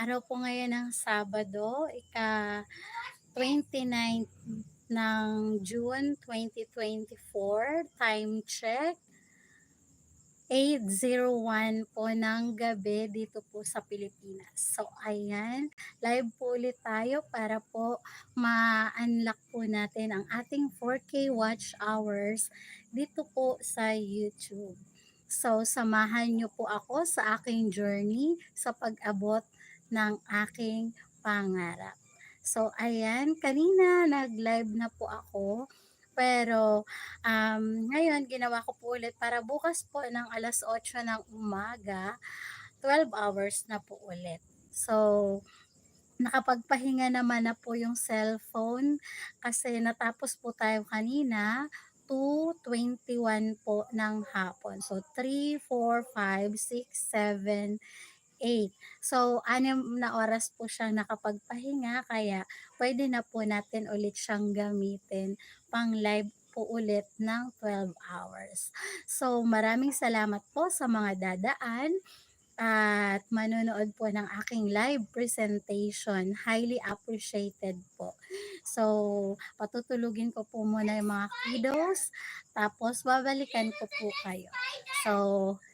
Araw po ngayon ng Sabado, 29 ng June 2024, time check 8:01 po ng gabi dito po sa Pilipinas. So ayan, live po ulit tayo para po ma-unlock po natin ang ating 4K watch hours dito po sa YouTube. So samahan niyo po ako sa aking journey sa pag-abot ng aking pangarap. So ayan, kanina nag-live na po ako pero ngayon ginawa ko po ulit para bukas po ng 8:00 ng umaga, 12 hours na po ulit. So, nakapagpahinga naman na po yung cellphone kasi natapos po tayo kanina 2:21 po ng hapon. So, 3, 4, 5, 6, 7, 8. So, 6 na oras po siyang nakapagpahinga kaya pwede na po natin ulit siyang gamitin pang-live po ulit ng 12 hours. So, maraming salamat po sa mga dadaan at manonood po ng aking live presentation. Highly appreciated po. So, patutulugin ko po muna yung mga kiddos, tapos babalikan ko po kayo. So,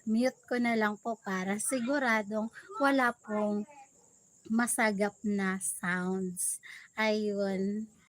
mute ko na lang po para siguradong wala pong masagap na sounds. Ayun.